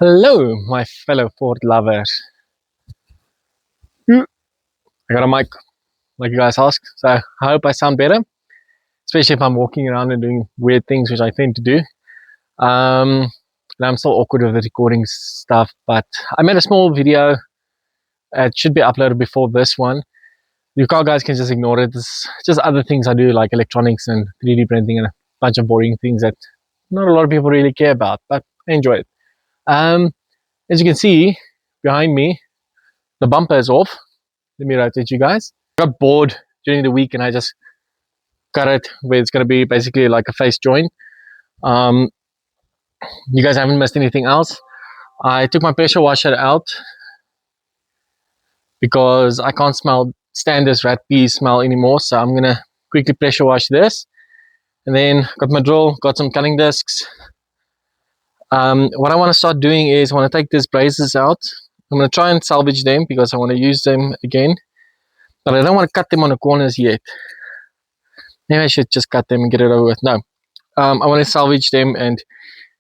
Hello, my fellow Ford lovers. I got a mic, like you guys asked, so I hope I sound better, especially if I'm walking around and doing weird things, which I tend to do. And I'm still awkward with the recording stuff, but I made a small video. It should be uploaded before this one. You guys can just ignore it. It's just other things I do, like electronics and 3D printing and a bunch of boring things that not a lot of people really care about, but I enjoy it. As you can see behind me, the bumper is off. Let me rotate you guys. I got bored during the week and I just cut it where it's going to be basically like a face joint. You guys haven't missed anything else. I took my pressure washer out because I can't stand this rat pee smell anymore. So I'm going to quickly pressure wash this. And then got my drill, got some cutting discs. What I want to start doing is I want to take these braces out. I'm going to try and salvage them because I want to use them again. But I don't want to cut them on the corners yet. Maybe I should just cut them and get it over with. No, I want to salvage them, and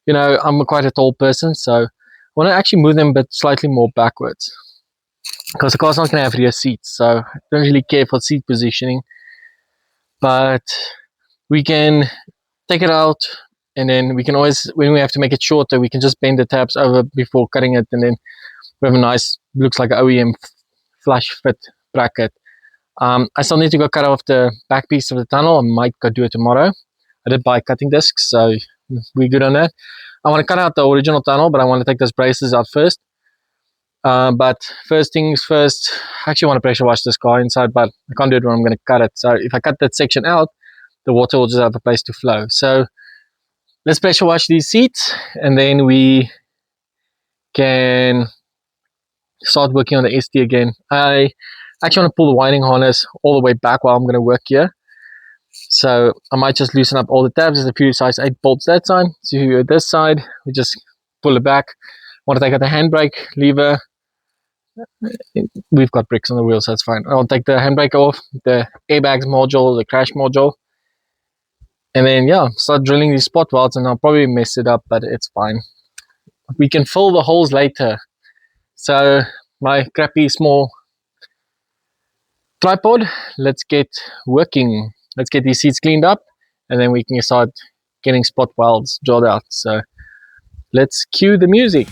you know, I'm quite a tall person, so I want to actually move them but slightly more backwards because the car's not going to have rear seats, so I don't really care for seat positioning. But we can take it out, and then we can always, when we have to make it shorter, we can just bend the tabs over before cutting it, and then we have a nice, looks like an OEM flush fit bracket. I still need to go cut off the back piece of the tunnel. I might go do it tomorrow. I did buy cutting discs, so we're good on that. I want to cut out the original tunnel, but I want to take those braces out first. But first things first, I actually want to pressure wash this car inside, but I can't do it when I'm going to cut it. So if I cut that section out, the water will just have a place to flow. So let's pressure wash these seats, and then we can start working on the ST again. I actually want to pull the winding harness all the way back while I'm going to work here. So I might just loosen up all the tabs. There's a few size 8 bolts that side. So here this side, we just pull it back. I want to take out the handbrake lever. We've got bricks on the wheel, so that's fine. I'll take the handbrake off, the airbags module, the crash module. And then, yeah, start drilling these spot welds, and I'll probably mess it up, but it's fine. We can fill the holes later. So my crappy small tripod, let's get working. Let's get these seats cleaned up, and then we can start getting spot welds drilled out. So let's cue the music.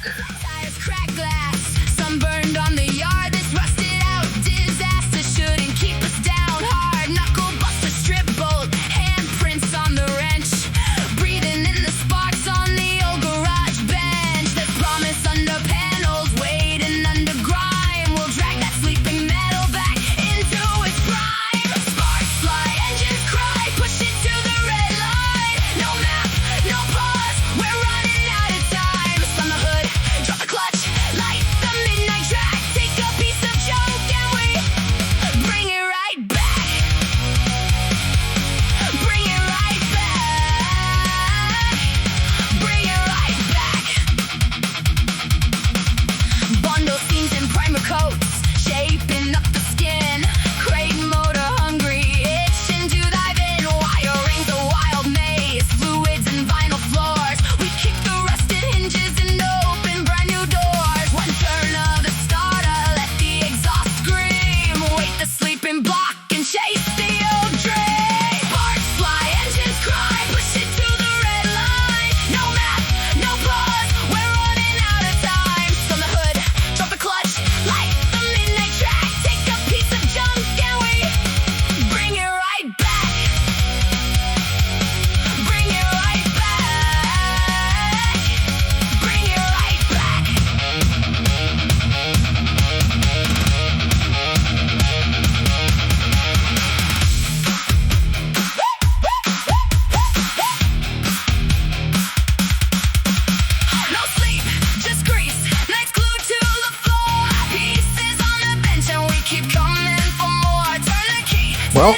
Well,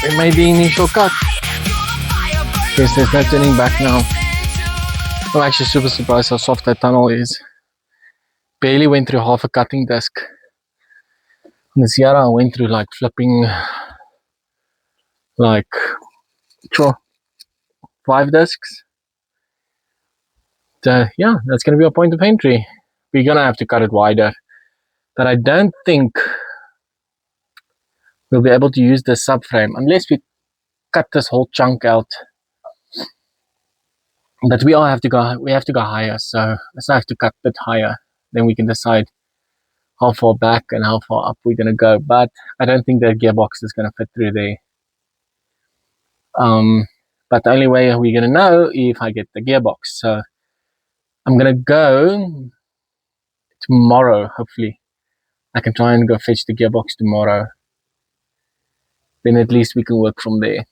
it made the initial cut. Guess there's no turning back now. I'm actually super surprised how soft that tunnel is. Barely went through half a cutting disc. On the Sierra, I went through like flipping like 5 discs. yeah, that's going to be a point of entry. We're going to have to cut it wider, but I don't think we'll be able to use the subframe unless we cut this whole chunk out. But we have to go higher, so let's have to cut a bit higher, then we can decide how far back and how far up we're going to go. But I don't think the gearbox is going to fit through there. But the only way we're going to know if I get the gearbox. So I'm going to go tomorrow, hopefully. I can try and go fetch the gearbox tomorrow. Then at least we can work from there.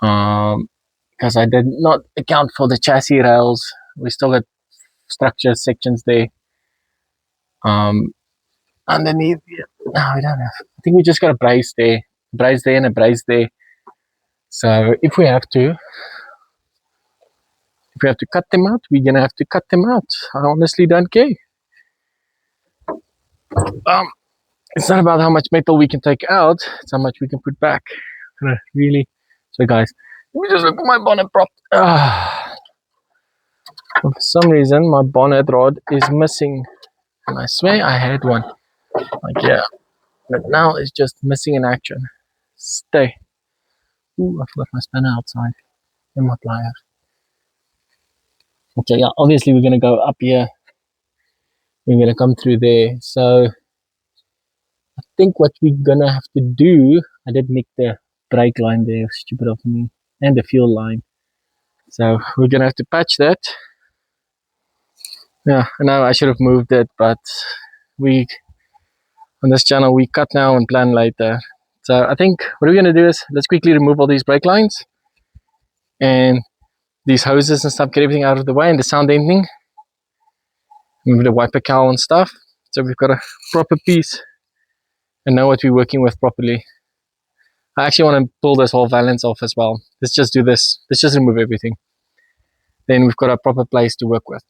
Because I did not account for the chassis rails. We still got structure sections there. Underneath, no, we don't have. I think we just got a brace there, and a brace there. So if we have to cut them out, we're gonna have to cut them out. I honestly don't care. It's not about how much metal we can take out; it's how much we can put back. Really. So, guys, let me just look at my bonnet prop. For some reason, my bonnet rod is missing, and I swear I had one. Like, yeah, but now it's just missing in action. Stay. Ooh, I forgot my spanner outside and my pliers. Okay, yeah, obviously we're gonna go up here. We're gonna come through there. So I think what we're gonna have to do, I did nick the brake line there, stupid of me, and the fuel line. So we're gonna have to patch that. Yeah, I know I should have moved it, but on this channel we cut now and plan later. So I think what we're gonna do is let's quickly remove all these brake lines and these hoses and stuff, get everything out of the way, and the sound ending. Remove the wiper cowl and stuff. So we've got a proper piece and know what we're working with properly. I actually want to pull this whole valance off as well. Let's just do this. Let's just remove everything. Then we've got a proper place to work with.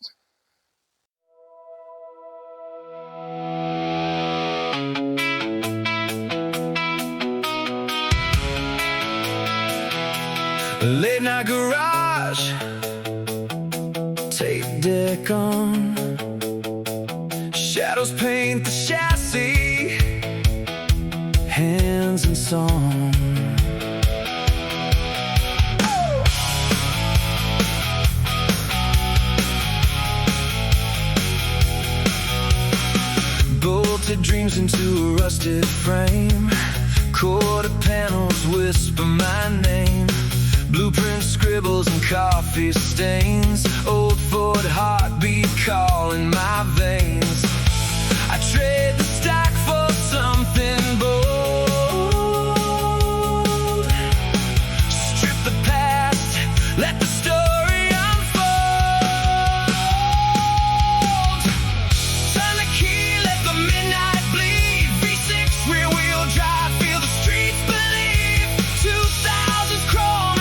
Late night garage, tape deck on, shadows paint the chassis, hands and song. Bolted dreams into a rusted frame, quarter panels whisper my name. Blueprint scribbles and coffee stains, old Ford heartbeat calling my veins. I trade the stack for something bold. Strip the past, let the story unfold. Turn the key, let the midnight bleed. V6 rear wheel drive, feel the streets believe. 2000s chrome.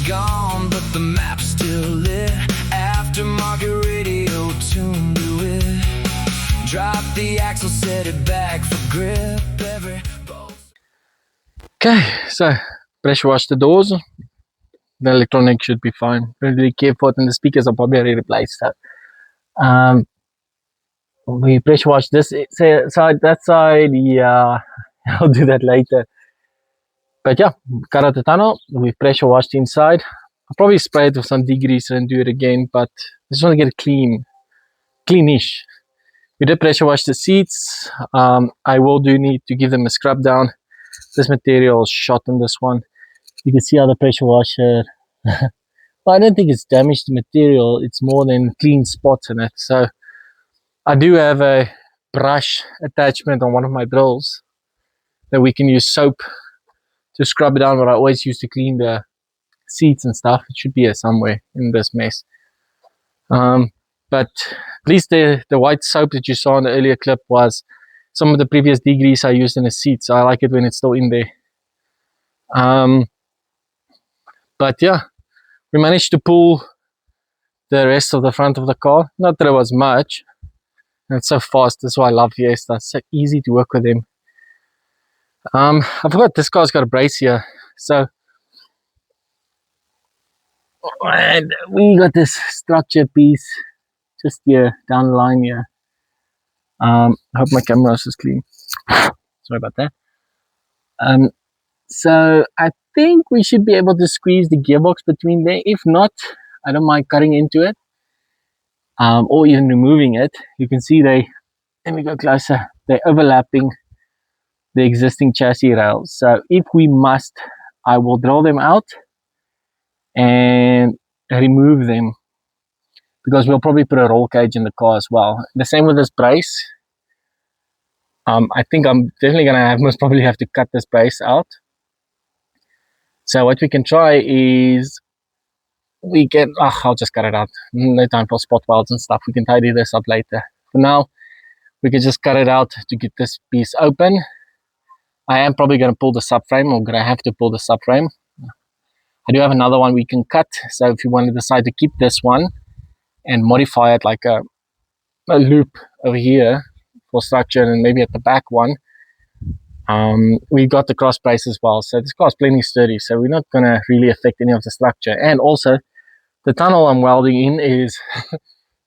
Gone, but the map's still lit. Aftermarket radio tuned to it. Drop the axle, set it back for grip. Okay, so pressure wash the doors. The electronics should be fine. Really care for it, and the speakers are probably already replaced. So, we pressure wash this side, that side. Yeah, I'll do that later. But yeah, cut out the tunnel. We've pressure washed inside. I'll probably spray it with some degreaser and do it again, but I just want to get it cleanish. We did pressure wash the seats. I will need to give them a scrub down. This material is shot on this one. You can see how the pressure washer, well, I don't think it's damaged the material. It's more than clean spots in it. So I do have a brush attachment on one of my drills that we can use soap to scrub it down, what I always use to clean the seats and stuff. It should be here somewhere in this mess. But at least the white soap that you saw in the earlier clip was some of the previous degrease I used in the seat, so I like it when it's still in there. But yeah, we managed to pull the rest of the front of the car. Not that it was much. And it's so fast. That's why I love Fiesta. It's so easy to work with them. I forgot this car's got a brace here. So, and we got this structure piece just here, down the line here. I hope my camera is clean. Sorry about that. So I think we should be able to squeeze the gearbox between there. If not, I don't mind cutting into it, or even removing it. You can see let me go closer, they're overlapping the existing chassis rails. So if we must, I will draw them out and remove them, because we'll probably put a roll cage in the car as well. The same with this brace. I think I'm definitely gonna most probably have to cut this brace out. So what we can try is we can, I'll just cut it out. No time for spot welds and stuff. We can tidy this up later. For now, we can just cut it out to get this piece open. I am probably going to pull the subframe, or going to have to pull the subframe. I do have another one we can cut. So if you want to decide to keep this one and modify it like a loop over here for structure, and maybe at the back one, we got the cross brace as well. So this car's plenty sturdy, so we're not going to really affect any of the structure. And also, the tunnel I'm welding in is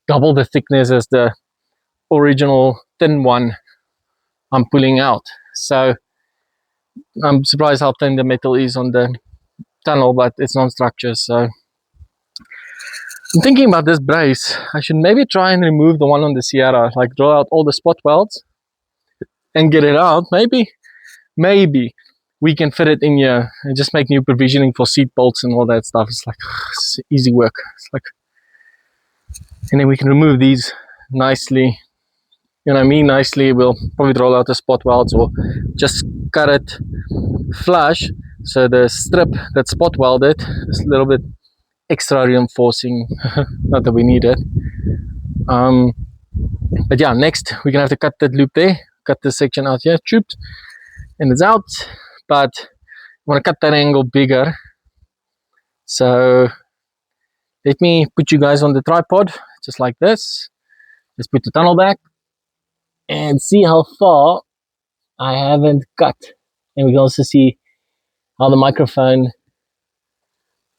double the thickness as the original thin one I'm pulling out. So I'm surprised how thin the metal is on the tunnel, but it's non-structure. So I'm thinking about this brace. I should maybe try and remove the one on the Sierra, like draw out all the spot welds and get it out. Maybe we can fit it in here and just make new provisioning for seat bolts and all that stuff. It's like it's easy work. It's like, and then we can remove these nicely. You know what I mean? Nicely. We'll probably roll out the spot welds or just cut it flush. So the strip that's spot welded is a little bit extra reinforcing. Not that we need it. But yeah, next we're gonna have to cut that loop there. Cut this section out here. Chooped. And it's out. But I want to cut that angle bigger. So let me put you guys on the tripod, just like this. Let's put the tunnel back and see how far I haven't cut. And we can also see how the microphone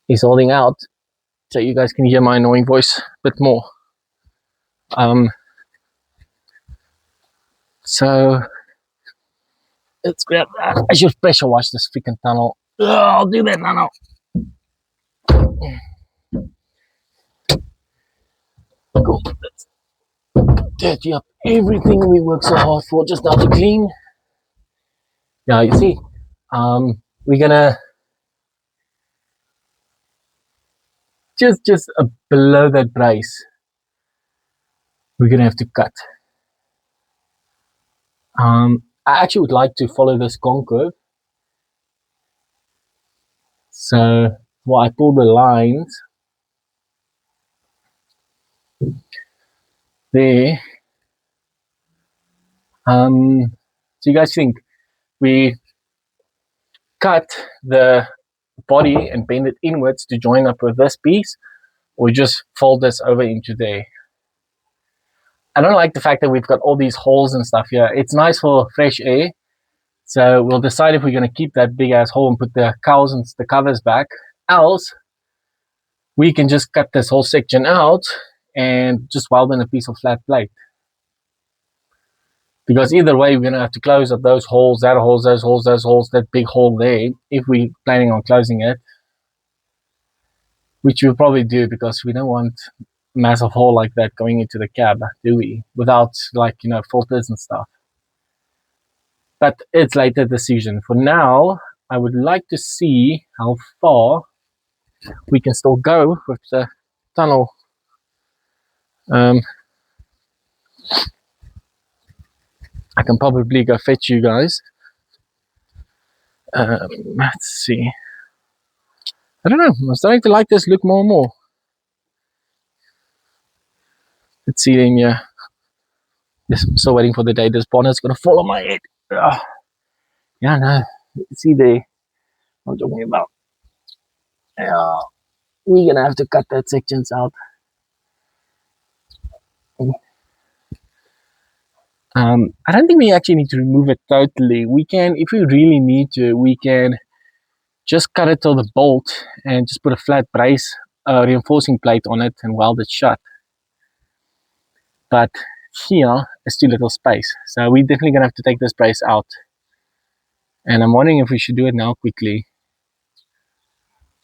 is holding out, so you guys can hear my annoying voice a bit more. So let's grab that. I should pressure wash this freaking tunnel. I'll do that now. Cool. Let's dirty up everything we worked so hard for just now to clean. Yeah, you see, we're gonna just below that brace, we're gonna have to cut. I actually would like to follow this concave. So I pull the lines there. So you guys think we cut the body and bend it inwards to join up with this piece, or just fold this over into there? I don't like the fact that we've got all these holes and stuff here. It's nice for fresh air. So we'll decide if we're going to keep that big ass hole and put the cowls and the covers back. Else, we can just cut this whole section out and just weld in a piece of flat plate. Because either way, we're going to have to close up those holes, that big hole there, if we're planning on closing it. Which we'll probably do, because we don't want a massive hole like that going into the cab, do we? Without, like, you know, filters and stuff. But it's later decision. For now, I would like to see how far we can still go with the tunnel. I can probably go fetch you guys. Let's see. I don't know. I'm starting to like this look more and more. Let's see in here. Yes, I'm still waiting for the day this bonnet's gonna fall on my head. Ugh. Yeah, no. See there. I'm talking about. Yeah, we're gonna have to cut that sections out. I don't think we actually need to remove it totally. We can, if we really need to, we can just cut it to the bolt and just put a flat brace reinforcing plate on it and weld it shut. But here is too little space, so we're definitely gonna have to take this brace out. And I'm wondering if we should do it now quickly.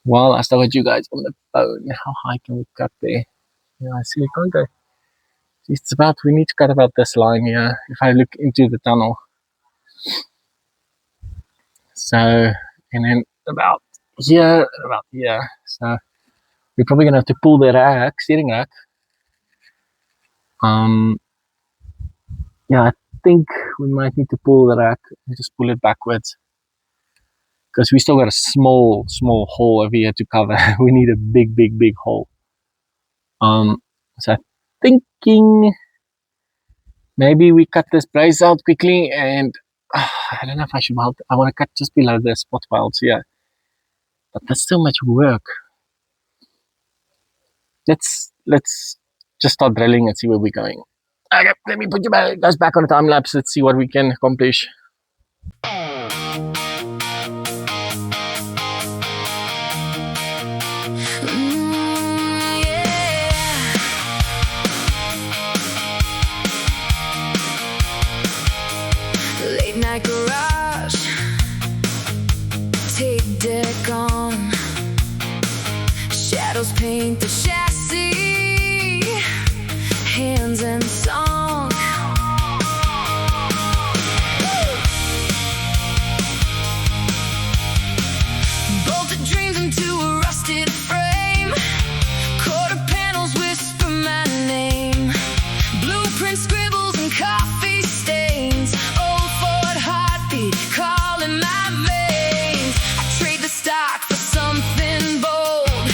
Well, I still got you guys on the phone. How high can we cut there? Yeah, I see we can't go. It's about, we need to cut about this line here. If I look into the tunnel. So, and then about here, about here. So we're probably gonna have to pull the rack, steering rack. Yeah, I think we might need to pull the rack and just pull it backwards. Because we still got a small hole over here to cover. We need a big hole. So I'm thinking maybe we cut this brace out quickly, and I don't know if I should weld. I want to cut just below the spot welds here, but that's so much work. Let's just start drilling and see where we're going. Okay, let me put you guys back on the time lapse. Let's see what we can accomplish. Late night garage, tape deck on, shadows paint the chassis, hands and song. Bolted dreams into a rusted frame, quarter panels whisper my name, blueprint scribbles and coffee stains, old Ford heartbeat calling my veins. I trade the stock for something bold,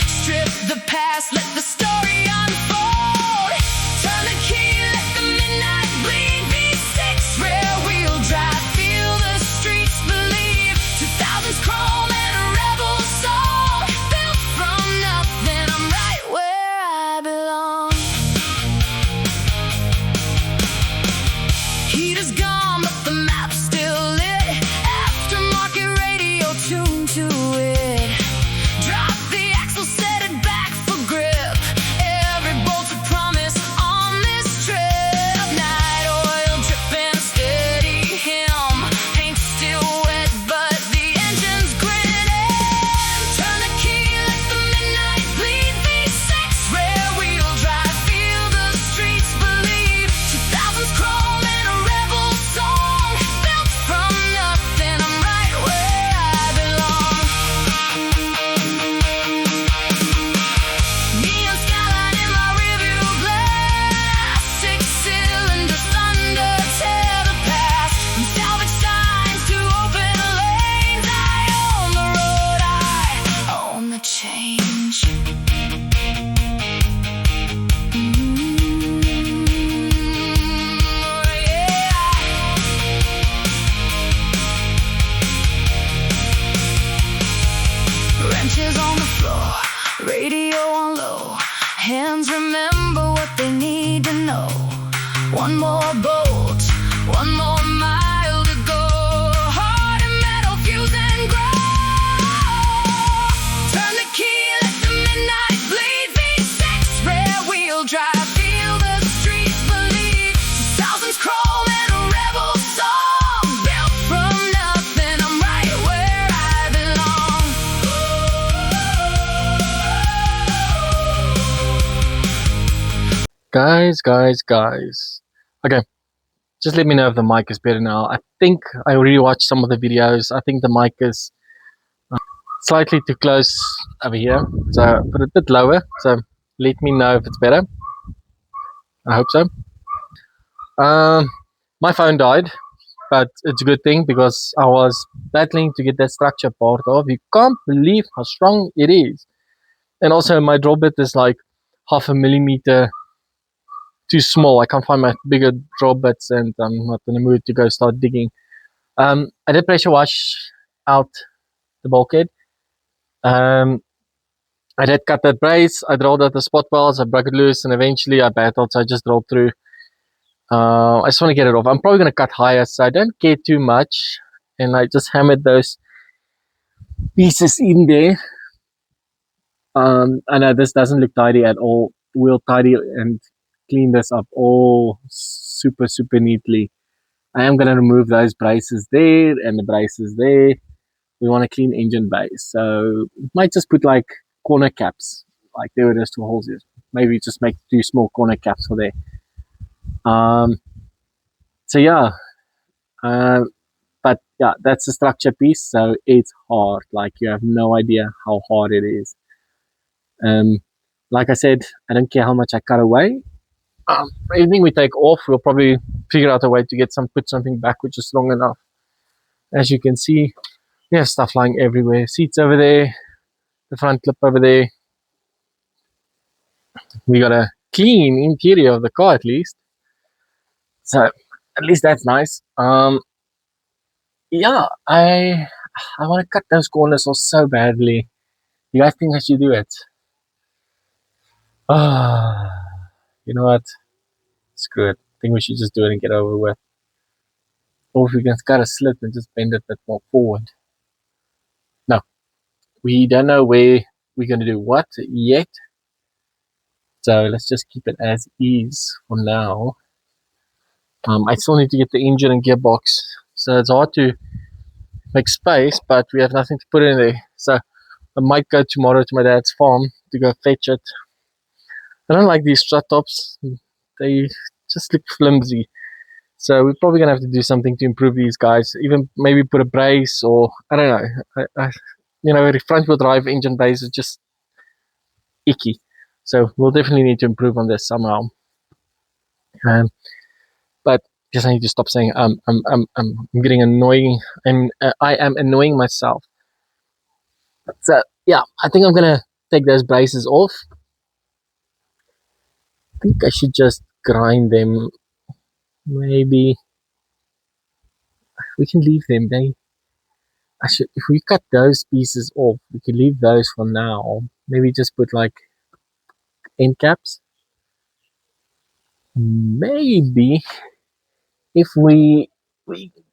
strip the past, let the story unfold. Turn the key, let the midnight bleed. V6 rear wheel drive, feel the streets believe. 2000s chrome and a rebel soul, built from nothing. I'm right where I belong. Heat is gone, but the map's still lit. Aftermarket radio tuned to it. Drop the axle, set it back for grip. Every bolt's a promise on this trip. Night oil dripping, a steady hymn. Paint's still wet, but the engine's grinning. Turn the key, let the midnight bleed. V6 rear wheel drive, feel the streets believe. 2000s chrome and a rebel song, built from nothing. I'm right where I belong. Neon skyline in my rearview glass, 6-cylinder thunder, tear the past. From salvage signs to open lanes, I own the road, I own the change. Wrenches on the floor, radio on low. Hands remember what they need to know. One more bolt, one more mile to go. Heart and metal fuse and grow. Turn the key, let the midnight bleed. V6 rear wheel drive, feel the streets believe. 2000s chrome and a rebel song, built from nothing. I'm right where I belong. Guys. Okay, just let me know if the mic is better now. I think I already watched some of the videos. I think the mic is slightly too close over here, so put it a bit lower. So let me know if it's better. I hope so. My phone died, but it's a good thing because I was battling to get that structure part off. You can't believe how strong it is. And also my drill bit is like 0.5 millimeter too small. I can't find my bigger drill bits, and I'm not in the mood to go start digging. I did pressure wash out the bulkhead. I did cut that brace. I drilled out the spot welds. I broke it loose, and eventually I battled. So I just drilled through. I just want to get it off. I'm probably going to cut higher, so I don't care too much. And I just hammered those pieces in there. I know this doesn't look tidy at all. We'll tidy and clean this up all super, super neatly. I am going to remove those braces there and the braces there. We want to clean engine bays. So might just put like corner caps, like there it is, 2 holes here. Maybe just make 2 small corner caps for there. So yeah, but yeah, that's the structure piece. So it's hard. Like you have no idea how hard it is. Like I said, I don't care how much I cut away. Anything we take off, we'll probably figure out a way to put something back which is long enough. As you can see, we have stuff lying everywhere. Seats over there, the front clip over there. We got a clean interior of the car at least. So at least that's nice. Yeah, I want to cut those corners off so badly. You guys think I should do it? You know what? Screw it. I think we should just do it and get over with. Or if we can cut a slit and just bend it a bit more forward. No, we don't know where we're going to do what yet. So let's just keep it as is for now. I still need to get the engine and gearbox. So it's hard to make space, but we have nothing to put in there. So I might go tomorrow to my dad's farm to go fetch it. I don't like these strut tops. They just look flimsy. So we're probably going to have to do something to improve these guys. Even maybe put a brace or, I don't know. You know, the front wheel drive engine brace is just icky. So we'll definitely need to improve on this somehow. But just I need to stop saying I'm getting annoying. I am annoying myself. So yeah, I think I'm gonna take those braces off. I think I should just grind them. Maybe we can leave them. If we cut those pieces off, we can leave those for now. Maybe just put like end caps. Maybe if we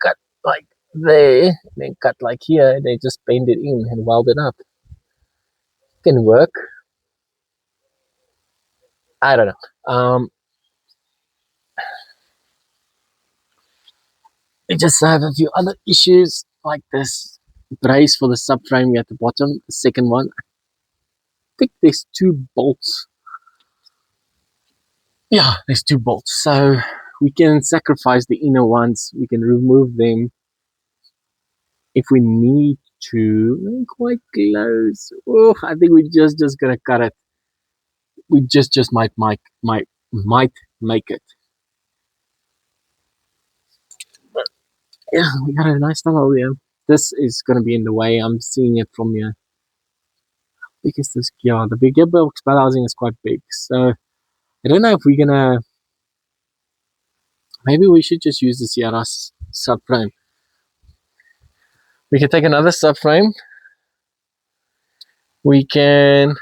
cut like there, then cut like here, they just bend it in and weld it up. Can work. I don't know. We just have a few other issues like this brace for the subframe at the bottom. The second one, I think there's 2 bolts. Yeah, there's 2 bolts. So we can sacrifice the inner ones. We can remove them if we need to. They're quite close. Oh, I think we're just gonna cut it. We just might make it. But yeah, we got a nice tunnel here. This is gonna be in the way. I'm seeing it from here. Big is this gear? The big gearbox bell housing is quite big. So I don't know if we're gonna. Maybe we should just use the Sierra subframe. We can take another subframe. We can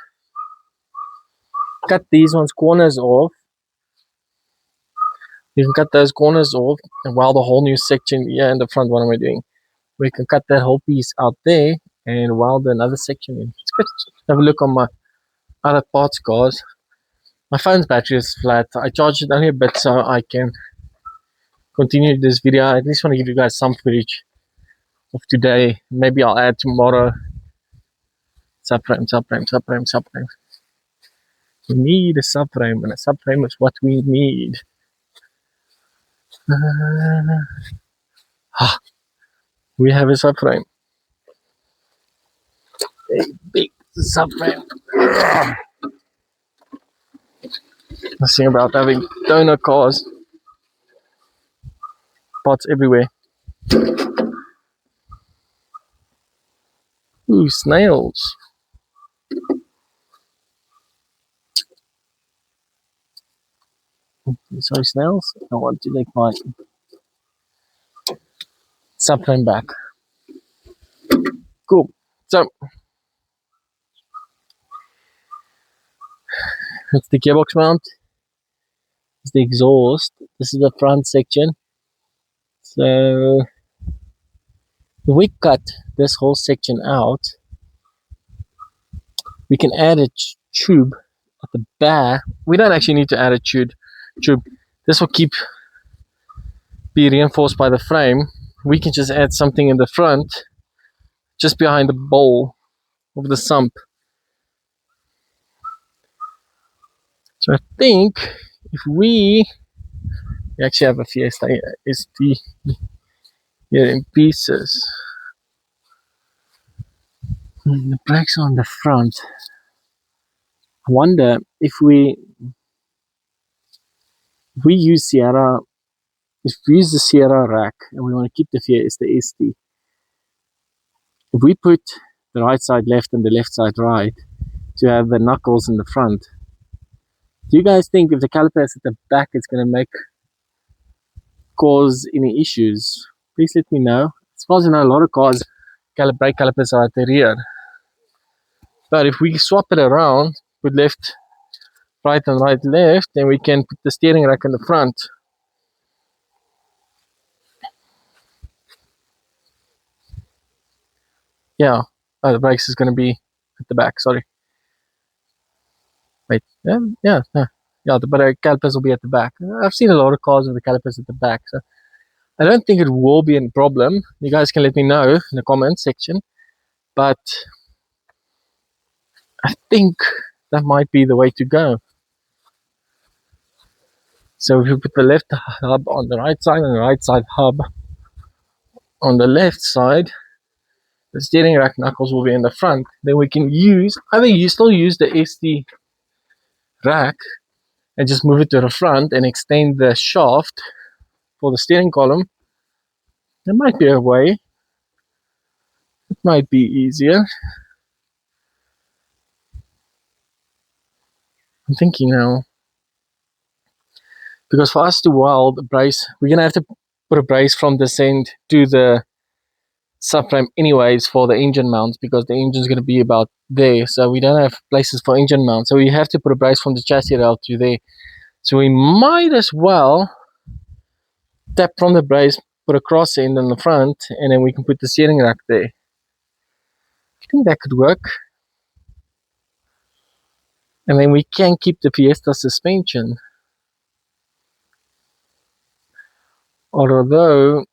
cut these ones corners off. We can cut those corners off and weld a whole new section here in the front. What am I doing? We can cut that whole piece out there and weld another section in. Let's go have a look on my other parts cars. My phone's battery is flat. I charged it only a bit so I can continue this video. I at least want to give you guys some footage of today. Maybe I'll add tomorrow. Subframe. We need a subframe, and a subframe is what we need. We have a subframe. A big subframe. Let's think about having donor cars. Parts everywhere. Ooh, snails. Sorry, snails. I want to take my subframe back. Cool. So That's the gearbox mount. It's the exhaust. This is the front section. So if we cut this whole section out, we can add a tube at the back. We don't actually need to add a tube. This will be reinforced by the frame. We can just add something in the front, just behind the bowl of the sump. So I think if we actually have a Fiesta ST here in pieces. The brakes on the front. I wonder if we use Sierra, if we use the Sierra rack and we want to keep the Fiesta ST, if we put the right side left and the left side right to have the knuckles in the front, do you guys think if the caliper is at the back it's going to cause any issues? Please let me know. As far as I know, a lot of cars brake calipers are at the rear, but if we swap it around, put left right and right left, then we can put the steering rack in the front. Yeah, the brakes is going to be at the back, sorry. Wait, yeah, but the calipers will be at the back. I've seen a lot of cars with the calipers at the back, so I don't think it will be a problem. You guys can let me know in the comments section, but I think that might be the way to go. So if you put the left hub on the right side and the right side hub on the left side, the steering rack knuckles will be in the front. Then we can still use the ST rack and just move it to the front and extend the shaft for the steering column. There might be a way. It might be easier. I'm thinking now. Because for us to weld a brace, we're going to have to put a brace from this end to the subframe anyways for the engine mounts, because the engine's going to be about there. So we don't have places for engine mounts. So we have to put a brace from the chassis rail to there. So we might as well tap from the brace, put a cross end in the front, and then we can put the steering rack there. I think that could work. And then we can keep the Fiesta suspension. Although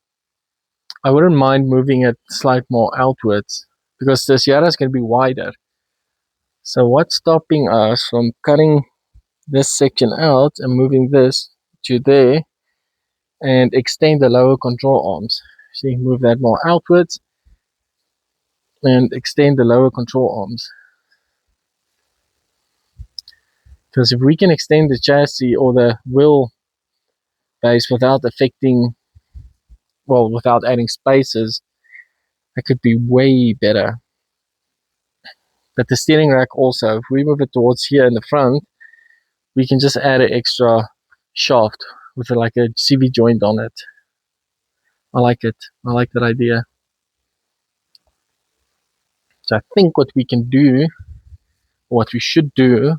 I wouldn't mind moving it slightly more outwards, because the Sierra is going to be wider. So what's stopping us from cutting this section out and moving this to there and extend the lower control arms? See, move that more outwards and extend the lower control arms. Because if we can extend the chassis or the wheel base without without adding spaces, that could be way better. But the steering rack also, if we move it towards here in the front, we can just add an extra shaft with like a CV joint on it. I like it. I like that idea. So I think what we can do, what we should do,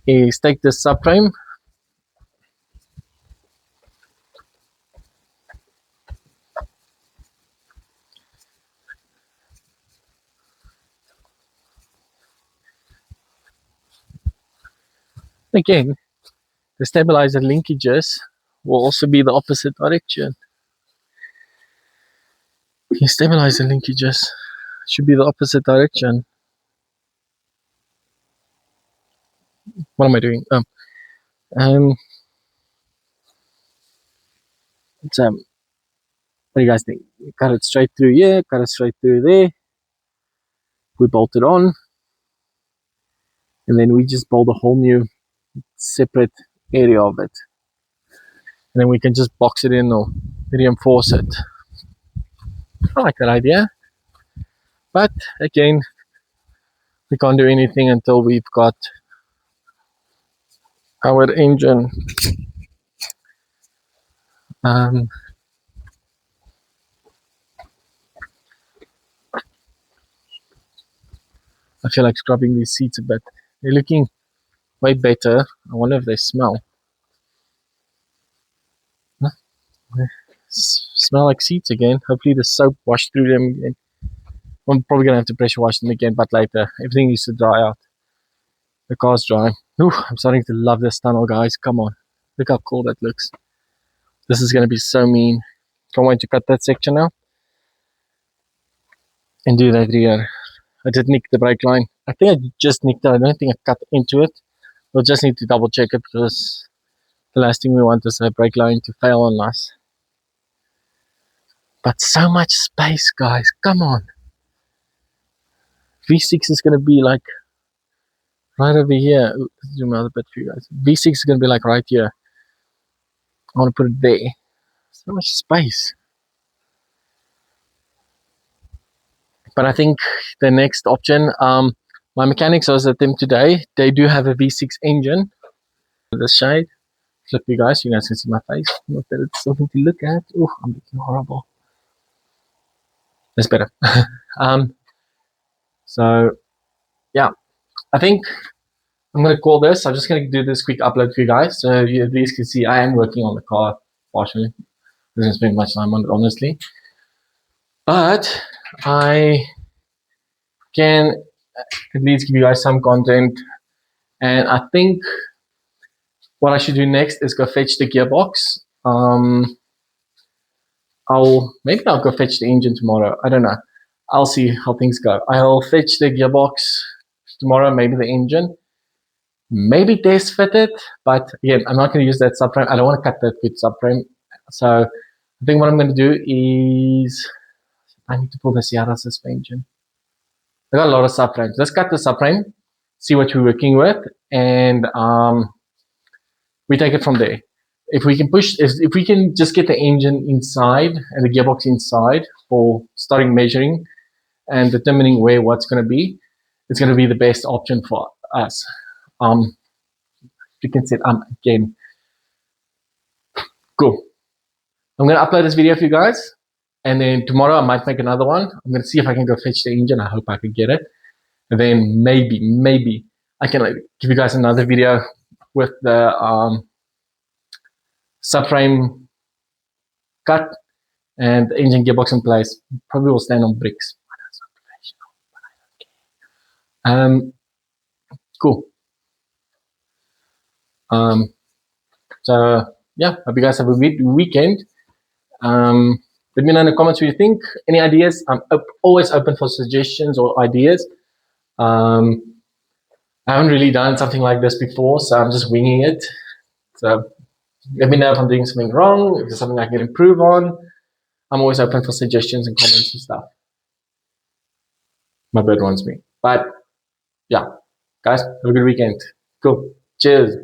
is take this subframe, again, the stabilizer linkages will also be the opposite direction. The stabilizer linkages should be the opposite direction. What am I doing? What do you guys think? Cut it straight through here, cut it straight through there. We bolt it on, and then we just bolt a whole new separate area of it, and then we can just box it in or reinforce it. I like that idea, but again, we can't do anything until we've got our engine I feel like scrubbing these seats a bit. They're looking way better. I wonder if they smell. Huh? Smell like seats again. Hopefully the soap washed through them again. I'm probably gonna have to pressure wash them again, but later. Everything needs to dry out. The car's dry. Ooh, I'm starting to love this tunnel, guys. Come on. Look how cool that looks. This is gonna be so mean. Can't wait to cut that section now and do that rear. I did nick the brake line. I think I just nicked it. I don't think I cut into it. We'll just need to double check it because the last thing we want is a brake line to fail on us. But so much space, guys. Come on. V6 is going to be like right over here. Ooh, let's zoom out a bit for you guys. V6 is going to be like right here. I want to put it there. So much space. But I think the next option, my mechanics was at them today. They do have a V6 engine. This shade. Flip you guys can see my face. Not that it's something to look at. Oh, I'm looking horrible. That's better. So yeah, I think I'm gonna call this. I'm just gonna do this quick upload for you guys, so you at least can see I am working on the car partially. I didn't spend much time on it, honestly, but I can at least give you guys some content. And I think what I should do next is go fetch the gearbox. Maybe I'll go fetch the engine tomorrow. I don't know. I'll see how things go. I'll fetch the gearbox tomorrow, maybe the engine. Maybe test fit it, but again, I'm not going to use that subframe. I don't want to cut that with subframe. So I think what I'm going to do is I need to pull the Sierra suspension. I got a lot of subframes. Let's cut the subframe, see what we're working with, and we take it from there. If we can push, if we can just get the engine inside and the gearbox inside for starting measuring and determining where what's going to be, it's going to be the best option for us. You can set again. Cool. I'm going to upload this video for you guys, and then tomorrow I might make another one. I'm going to see if I can go fetch the engine. I hope I can get it, and then maybe I can give you guys another video with the subframe cut and the engine gearbox in place. Probably will stand on bricks. Cool. So yeah, hope you guys have a good weekend. Let me know in the comments what you think. Any ideas? I'm always open for suggestions or ideas. I haven't really done something like this before, so I'm just winging it. So let me know if I'm doing something wrong, if there's something I can improve on. I'm always open for suggestions and comments and stuff. My bird wants me. But yeah, guys, have a good weekend. Cool. Cheers.